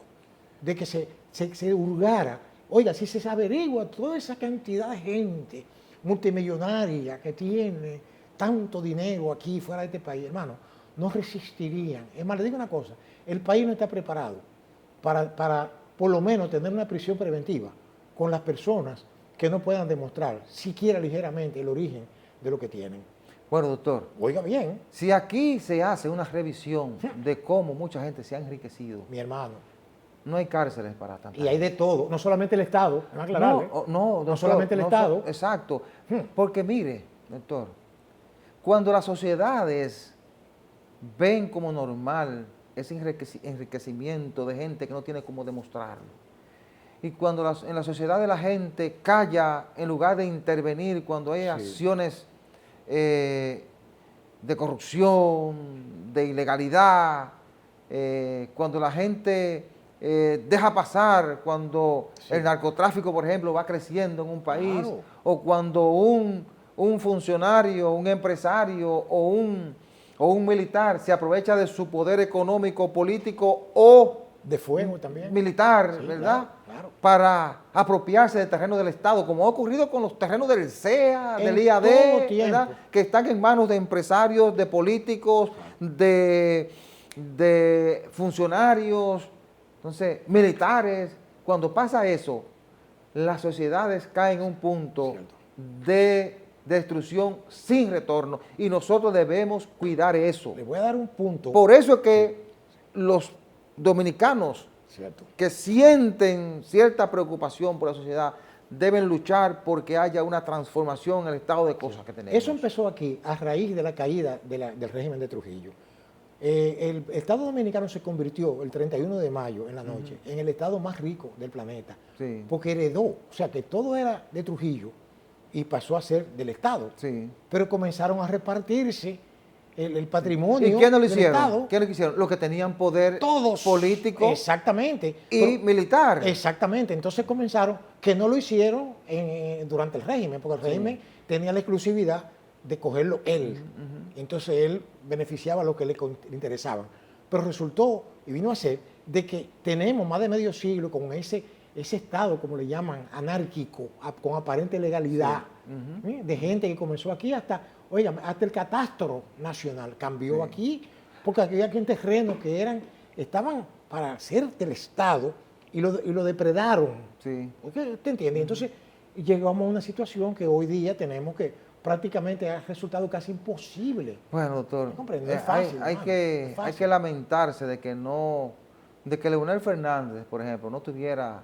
de que se hurgara. Oiga, si se averigua toda esa cantidad de gente multimillonaria que tiene tanto dinero aquí fuera de este país, hermano, no resistirían. Es más, le digo una cosa, el país no está preparado para por lo menos tener una prisión preventiva con las personas que no puedan demostrar siquiera ligeramente el origen de lo que tienen. Bueno, doctor, Oiga bien, si aquí se hace una revisión de cómo mucha gente se ha enriquecido, mi hermano, no hay cárceles para tanta y hay de todo, no solamente el Estado, déjame aclararle, no, doctor, solamente el Estado. Exacto. Porque mire, doctor, cuando las sociedades ven como normal ese enriquecimiento de gente que no tiene cómo demostrarlo, y cuando en la sociedad la gente calla en lugar de intervenir cuando hay acciones de corrupción, de ilegalidad, cuando la gente deja pasar, cuando el narcotráfico, por ejemplo, va creciendo en un país, Claro. o cuando un funcionario, un empresario o un militar se aprovecha de su poder económico, político o De fuego también. militar, Sí, ¿verdad? claro. Para apropiarse de terreno del Estado, como ha ocurrido con los terrenos del CEA, En del IAD, todo tiempo. ¿verdad? Que están en manos de empresarios, de políticos, de funcionarios, entonces, militares. Cuando pasa eso, las sociedades caen en un punto Cierto. de destrucción sin retorno y nosotros debemos cuidar eso. Le voy a dar un punto. Por eso es que los dominicanos Cierto. que sienten cierta preocupación por la sociedad deben luchar porque haya una transformación en el estado de cosas que tenemos. Eso empezó aquí a raíz de la caída del régimen de Trujillo. El Estado Dominicano se convirtió el 31 de mayo en la noche en el estado más rico del planeta, Sí. porque heredó, o sea que todo era de Trujillo y pasó a ser del Estado, Sí. pero comenzaron a repartirse el patrimonio ¿Y quiénes lo del hicieron? Estado. ¿Quiénes lo hicieron? Los que tenían poder Todos. político Exactamente. y militar. Exactamente. Entonces comenzaron, que no lo hicieron durante el régimen, porque el régimen tenía la exclusividad de cogerlo él. Entonces él beneficiaba lo que le interesaba. Pero resultó y vino a ser de que tenemos más de medio siglo con ese Estado, como le llaman, anárquico, con aparente legalidad, de gente que comenzó aquí hasta el catastro nacional cambió aquí, porque aquí había terrenos que estaban para ser del Estado y lo depredaron. Sí. ¿Usted entiende? Entonces llegamos a una situación que hoy día tenemos que prácticamente ha resultado casi imposible. Bueno, doctor, Comprendo, no es fácil, hay hermano, que, no es fácil. hay que lamentarse de que Leonel Fernández, por ejemplo, no tuviera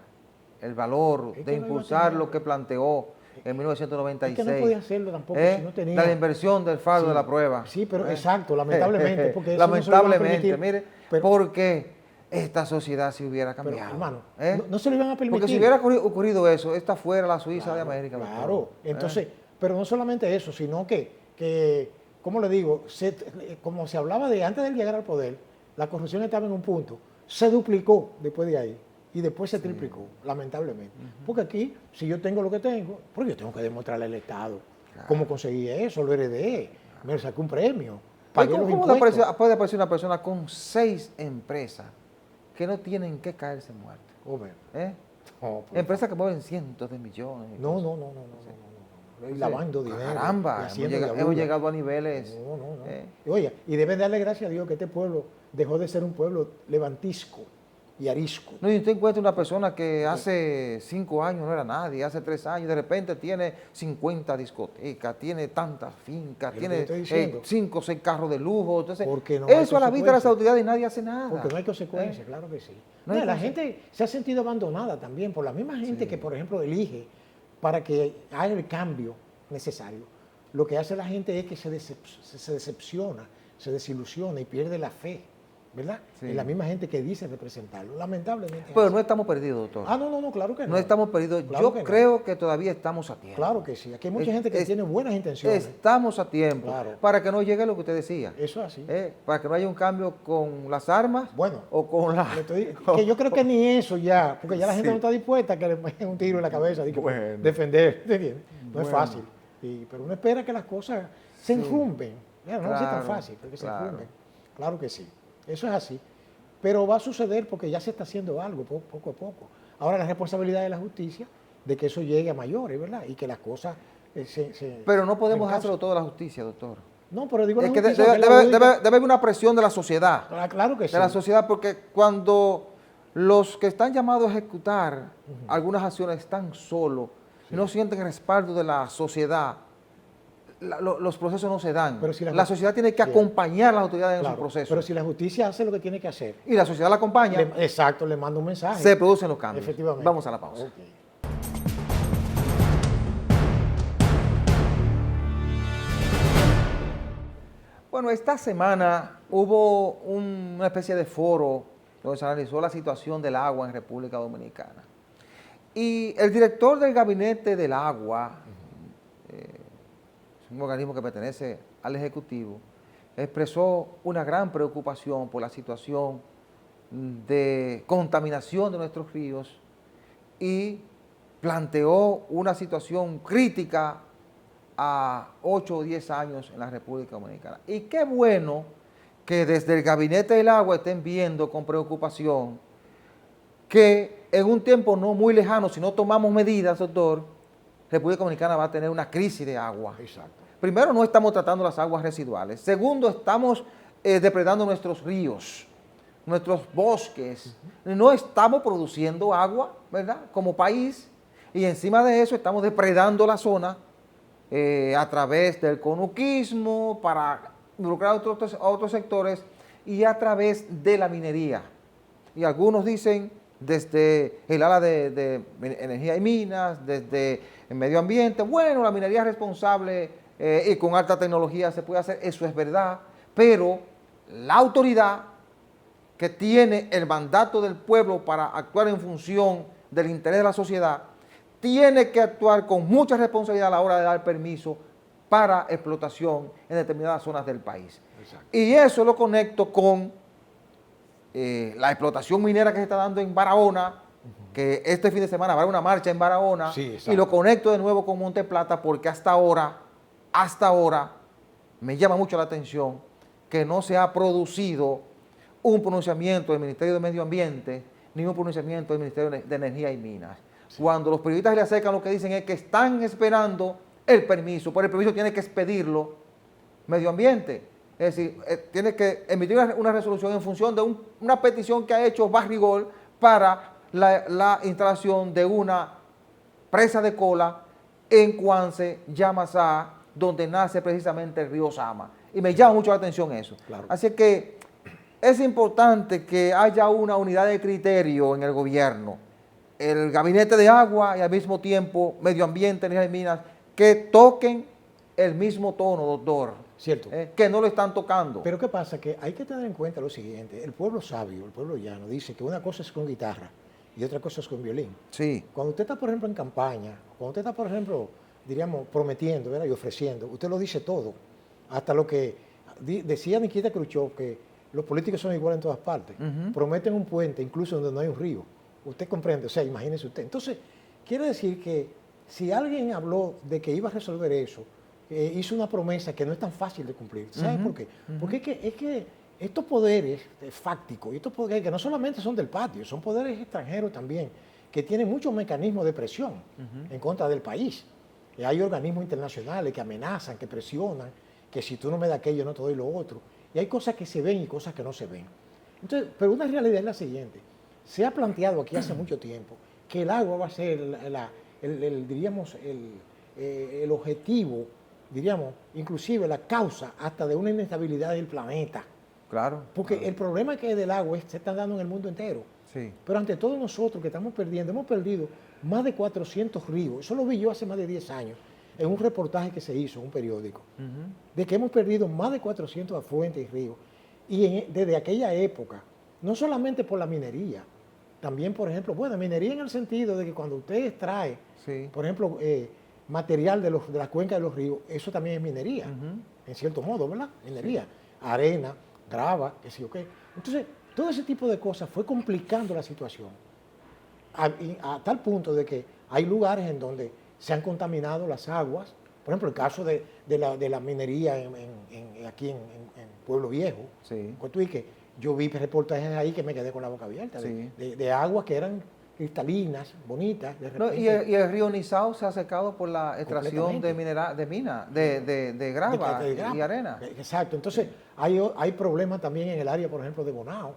el valor Es de que no iba a impulsar tener. lo que planteó en 1996. Es que no podía hacerlo tampoco si no tenía. La inversión del fardo Sí, de la prueba. sí, pero exacto, lamentablemente, porque eso no se lo iban a lamentablemente, permitir. mire, Pero- porque esta sociedad se hubiera Pero, cambiado. hermano, ¿eh? no se lo iban a permitir. Porque si hubiera ocurrido eso, esta fuera la Suiza de América. doctor. Claro, entonces, pero no solamente eso, sino que ¿cómo le digo? Como se hablaba de antes de llegar al poder, la corrupción estaba en un punto, se duplicó después de ahí y después se triplicó, lamentablemente. Porque aquí, si yo tengo lo que tengo, pues yo tengo que demostrarle al Estado cómo conseguí eso, lo heredé, me saqué un premio, pagué los ¿Cómo impuestos. puede aparecer una persona con 6 empresas que no tienen que caerse muertas? Hombre, ¿Eh? no, Empresas que mueven cientos de millones. y no, cosas. no. Y lavando dinero. Caramba, y hemos haciendo llegado, diablura. llegado a niveles. No. Y oye, y deben darle gracias a Dios que este pueblo dejó de ser un pueblo levantisco y arisco. No, y usted encuentra una persona que hace 5 años no era nadie, hace 3 años, de repente tiene 50 discotecas, tiene tantas fincas, Es lo que tiene estoy diciendo. 5 o 6 carros de lujo. Entonces, Porque no hay eso a la vista de las consecuencias. autoridades nadie hace nada. Porque no hay consecuencias, claro que sí. No hay Mira, la conse- gente se ha sentido abandonada también por la misma gente que, por ejemplo, elige para que haya el cambio necesario. Lo que hace la gente es que se decepciona, se desilusiona y pierde la fe, ¿verdad? Sí. En la misma gente que dice representarlo. Lamentablemente. Pero es no así. estamos perdidos, doctor. No, claro que no. No estamos perdidos. Claro Yo que no. creo que todavía estamos a tiempo. Claro que sí. Aquí hay mucha gente que tiene buenas intenciones. Estamos a tiempo Claro. para que no llegue lo que usted decía. Eso es así. Para que no haya un cambio con las armas Bueno, o con la... que yo creo que ni eso ya, porque ya la gente Sí. no está dispuesta a que le pongan un tiro en la cabeza y que Bueno. defender, ¿te entiendes? No es Bueno. fácil. Pero uno espera que las cosas se enjumben. Mira, no es tan Claro, fácil, pero que se claro. enjumben. Claro que sí. Eso es así. Pero va a suceder porque ya se está haciendo algo poco a poco. Ahora la responsabilidad de la justicia de que eso llegue a mayores, ¿verdad? Y que las cosas Pero no podemos encaucen. hacerlo todo a la justicia, doctor. No, pero digo Es la que justicia. que es la debe única- haber una presión de la sociedad. Claro que sí. De la sociedad, porque cuando los que están llamados a ejecutar algunas acciones están solos y no sienten el respaldo de la sociedad, los procesos no se dan. Pero si la sociedad tiene que sí. acompañar a las autoridades en Claro, su proceso. pero si la justicia hace lo que tiene que hacer, Y la sociedad la acompaña, exacto, le manda un mensaje. se producen los cambios. Efectivamente. Vamos a la pausa. Ok. Bueno, esta semana hubo una especie de foro donde se analizó la situación del agua en República Dominicana. Y el director del Gabinete del Agua, es un organismo que pertenece al Ejecutivo, expresó una gran preocupación por la situación de contaminación de nuestros ríos y planteó una situación crítica a 8 o 10 años en la República Dominicana. Y qué bueno que desde el Gabinete del Agua estén viendo con preocupación que en un tiempo no muy lejano, si no tomamos medidas, doctor, República Dominicana va a tener una crisis de agua. Exacto. Primero, no estamos tratando las aguas residuales. Segundo, estamos depredando nuestros ríos, nuestros bosques. No estamos produciendo agua, ¿verdad? Como país. Y encima de eso estamos depredando la zona a través del conuquismo para involucrar a otros sectores y a través de la minería. Y algunos dicen desde el ala de energía y minas, desde el medio ambiente, bueno, la minería es responsable y con alta tecnología se puede hacer, eso es verdad, pero la autoridad que tiene el mandato del pueblo para actuar en función del interés de la sociedad, tiene que actuar con mucha responsabilidad a la hora de dar permiso para explotación en determinadas zonas del país. Exacto. Y eso lo conecto con la explotación minera que se está dando en Barahona, que este fin de semana va a haber una marcha en Barahona, Sí, exacto. y lo conecto de nuevo con Monteplata porque hasta ahora, me llama mucho la atención que no se ha producido un pronunciamiento del Ministerio de Medio Ambiente ni un pronunciamiento del Ministerio de Energía y Minas. Sí. Cuando los periodistas le acercan, lo que dicen es que están esperando el permiso, pero el permiso tiene que expedirlo Medio Ambiente. Es decir, tiene que emitir una resolución en función de una petición que ha hecho Barrigol para la instalación de una presa de cola en Cuance, Yamasá, donde nace precisamente el río Sama. Y me llama mucho la atención eso. Claro. Así que es importante que haya una unidad de criterio en el gobierno, el Gabinete de Agua y al mismo tiempo Medio Ambiente, Energía y Minas, que toquen el mismo tono, doctor. Cierto. Que no lo están tocando. Pero ¿qué pasa? Que hay que tener en cuenta lo siguiente. El pueblo sabio, el pueblo llano, dice que una cosa es con guitarra y otra cosa es con violín. Sí. Cuando usted está, por ejemplo, en campaña, cuando usted está, por ejemplo, diríamos, prometiendo, ¿verdad? Y ofreciendo, usted lo dice todo. Hasta lo que decía Nikita Khrushchev, que los políticos son iguales en todas partes. Prometen un puente, incluso donde no hay un río. Usted comprende, o sea, imagínese usted. Entonces, quiere decir que si alguien habló de que iba a resolver eso, hizo una promesa que no es tan fácil de cumplir. ¿Sabe por qué? Porque es que estos poderes fácticos, y estos poderes que no solamente son del patio, son poderes extranjeros también, que tienen muchos mecanismos de presión en contra del país. Y hay organismos internacionales que amenazan, que presionan, que si tú no me das aquello, no te doy lo otro. Y hay cosas que se ven y cosas que no se ven. Entonces, pero una realidad es la siguiente. se ha planteado aquí hace mucho tiempo que el agua va a ser diríamos, el objetivo, diríamos, inclusive la causa hasta de una inestabilidad del planeta. Claro. Porque claro. el problema que es del agua se está dando en el mundo entero. Sí. Pero ante todos nosotros que estamos perdiendo, hemos perdido más de 400 ríos. Eso lo vi yo hace más de 10 años en un reportaje que se hizo en un periódico, de que hemos perdido más de 400 afluentes y ríos. Y desde aquella época, no solamente por la minería, también, por ejemplo, bueno, minería en el sentido de que cuando usted extrae, Sí. por ejemplo, material de la cuenca de los ríos, eso también es minería, en cierto modo, ¿verdad? Minería, arena, grava, qué sé yo qué. Entonces, todo ese tipo de cosas fue complicando la situación, a tal punto de que hay lugares en donde se han contaminado las aguas. Por ejemplo, el caso de la minería aquí en Pueblo Viejo. Sí. Que yo vi reportajes ahí que me quedé con la boca abierta, Sí. de aguas que eran cristalinas, bonitas. De No, repente, y el río Nizao se ha secado por la extracción de de grava de grava. y arena. Exacto. Entonces, hay problemas también en el área, por ejemplo, de Bonao,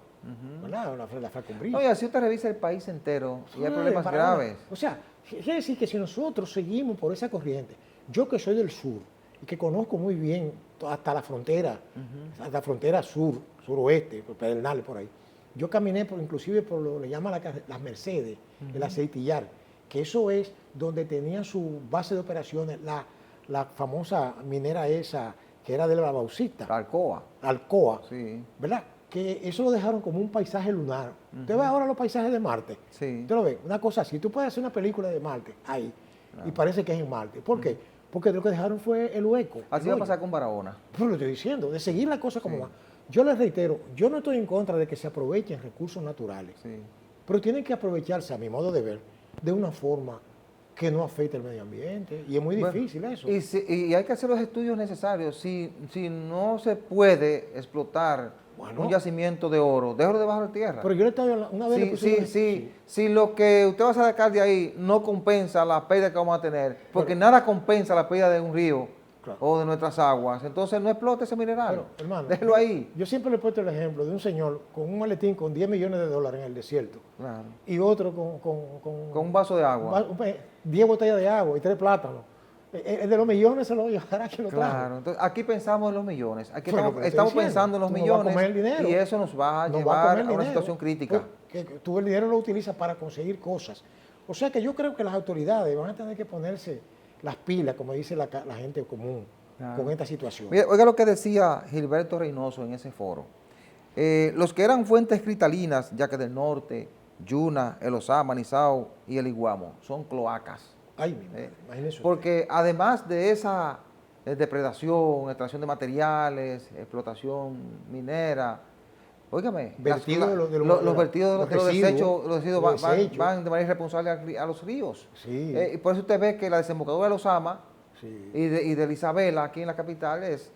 ¿verdad? La Falconbridge. No, y así usted revisa el país entero y hay Sí, problemas Barahona. graves. O sea, quiere decir que si nosotros seguimos por esa corriente, yo que soy del sur y que conozco muy bien hasta la frontera sur, suroeste, por Pedernales, por ahí, yo caminé inclusive por lo que le llaman las Mercedes, el aceitillar, que eso es donde tenía su base de operaciones la famosa minera esa, que era de la bauxita, La Alcoa. Alcoa, Sí. ¿verdad? Que eso lo dejaron como un paisaje lunar. Usted ve ahora los paisajes de Marte. Sí. Usted lo ve, una cosa así. Tú puedes hacer una película de Marte ahí y parece que es en Marte. ¿Por qué? Porque lo que dejaron fue el hueco. Así el va a hoyo. pasar con Barahona. Pues lo estoy diciendo, de seguir la cosa como Sí. va. Yo les reitero, yo no estoy en contra de que se aprovechen recursos naturales, Sí. pero tienen que aprovecharse, a mi modo de ver, de una forma que no afecte el medio ambiente. Y es muy Bueno, difícil eso. y hay que hacer los estudios necesarios. Si no se puede explotar Bueno. un yacimiento de oro, déjalo debajo de tierra. Pero yo le estaba hablando, una vez le puse Si lo que usted va a sacar de ahí no compensa la pérdida que vamos a tener, porque nada compensa la pérdida de un río Claro. o de nuestras aguas, entonces no explote ese mineral. Pero, hermano, déjelo ahí. Yo siempre le he puesto el ejemplo de un señor con un maletín con 10 millones de dólares en el desierto Claro. y otro con Con un vaso de agua. 10 botellas de agua y 3 plátanos. El de los millones se lo llevará quien lo trajo. Claro, entonces aquí pensamos en los millones, aquí Bueno, estamos, pero estoy estamos diciendo, pensando en los tú no vas a millones comer el dinero. y eso nos va a No va a llevar comer a una dinero, situación crítica. Que tú el dinero lo utilizas para conseguir cosas. O sea que yo creo que las autoridades van a tener que ponerse las pilas, como dice la gente común, Claro. con esta situación. Mira, oiga lo que decía Gilberto Reynoso en ese foro. Los que eran fuentes cristalinas, Yaque del Norte, Yuna, El Osama, Nizao y El Iguamo, son cloacas. Ay, mi madre, imagínese usted. Porque además de esa depredación, extracción de materiales, explotación minera, óigame, Vertido los vertidos de los desechos, los desechos. van de manera irresponsable a los ríos. Sí. Y por eso usted ve que la desembocadura de los Osama Sí. y de la Isabela aquí en la capital es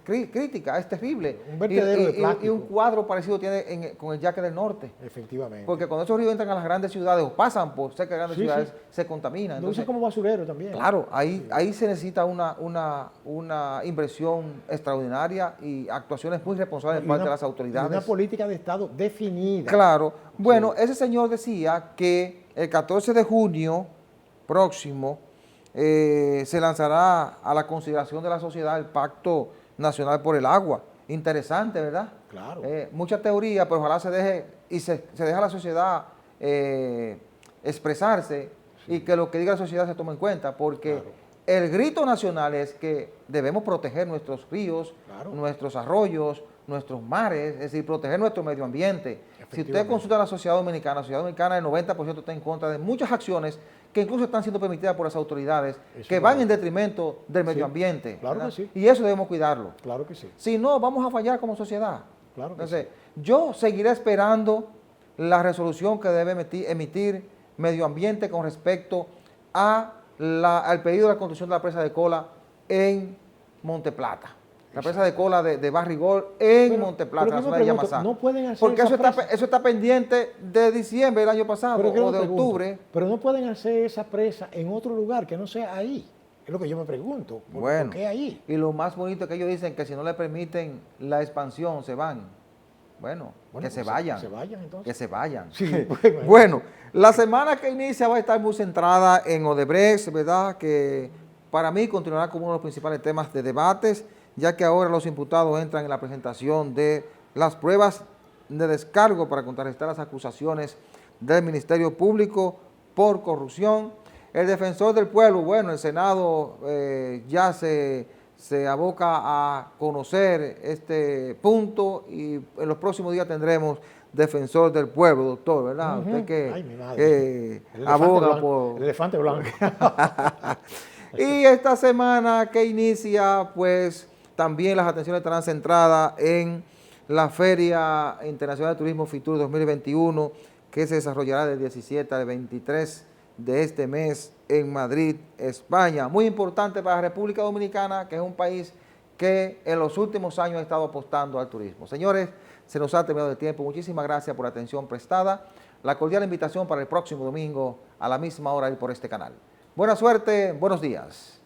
crítica, es terrible. Un vertedero de plástico. Y un cuadro parecido tiene con el Yaque del Norte. Efectivamente. Porque cuando esos ríos entran a las grandes ciudades o pasan por cerca de grandes Sí, ciudades, sí. se contaminan. Lo usan como basurero también. Claro, ahí se necesita una inversión extraordinaria y actuaciones muy responsables de parte de las Y autoridades. una política de Estado definida. Claro. Bueno, ese señor decía que el 14 de junio próximo se lanzará a la consideración de la sociedad el Pacto Nacional por el Agua. Interesante, ¿verdad? Claro. Mucha teoría, pero ojalá se deje y se deje a la sociedad expresarse y que lo que diga la sociedad se tome en cuenta, porque Claro. el grito nacional es que debemos proteger nuestros ríos, Claro. nuestros arroyos, nuestros mares, es decir, proteger nuestro medio ambiente. Si usted Efectivamente. consulta a la sociedad dominicana el 90% está en contra de muchas acciones que incluso están siendo permitidas por las autoridades, Eso que es van verdad. en detrimento del medio Sí, ambiente. claro ¿verdad? que sí. Y eso debemos cuidarlo. Claro que sí. Si no, vamos a fallar como sociedad. Claro que Entonces, yo seguiré esperando la resolución que debe emitir Medio Ambiente con respecto al pedido de la construcción de la presa de Cola en Monteplata. La presa de Cola de Barrigol en Pero- Monteplata, pero la yo me zona de pregunto, Yamasá. ¿no pueden hacer Porque esa eso está pendiente de diciembre del año pasado Pero ¿qué o me de pregunto? octubre. Pero no pueden hacer esa presa en otro lugar que no sea ahí. Es lo que yo me pregunto. Bueno, ¿Por qué ahí? y lo más bonito es que ellos dicen que si no le permiten la expansión, se van. Bueno, que pues se vayan. Que se vayan entonces. Que se vayan. Sí, Bueno, la semana que inicia va a estar muy centrada en Odebrecht, ¿verdad? Que para mí continuará como uno de los principales temas de debates, ya que ahora los imputados entran en la presentación de las pruebas de descargo para contrarrestar las acusaciones del Ministerio Público por corrupción. El defensor del pueblo, bueno, el Senado ya se aboca a conocer este punto y en los próximos días tendremos defensor del pueblo, doctor, ¿verdad? Usted que Ay, mi madre. aboga blanco, por... El elefante blanco. Y esta semana que inicia, pues también las atenciones estarán centradas en la Feria Internacional de Turismo FITUR 2021, que se desarrollará del 17 al 23 de este mes en Madrid, España. Muy importante para la República Dominicana, que es un país que en los últimos años ha estado apostando al turismo. Señores, se nos ha terminado el tiempo. Muchísimas gracias por la atención prestada. La cordial invitación para el próximo domingo a la misma hora y por este canal. Buena suerte, buenos días.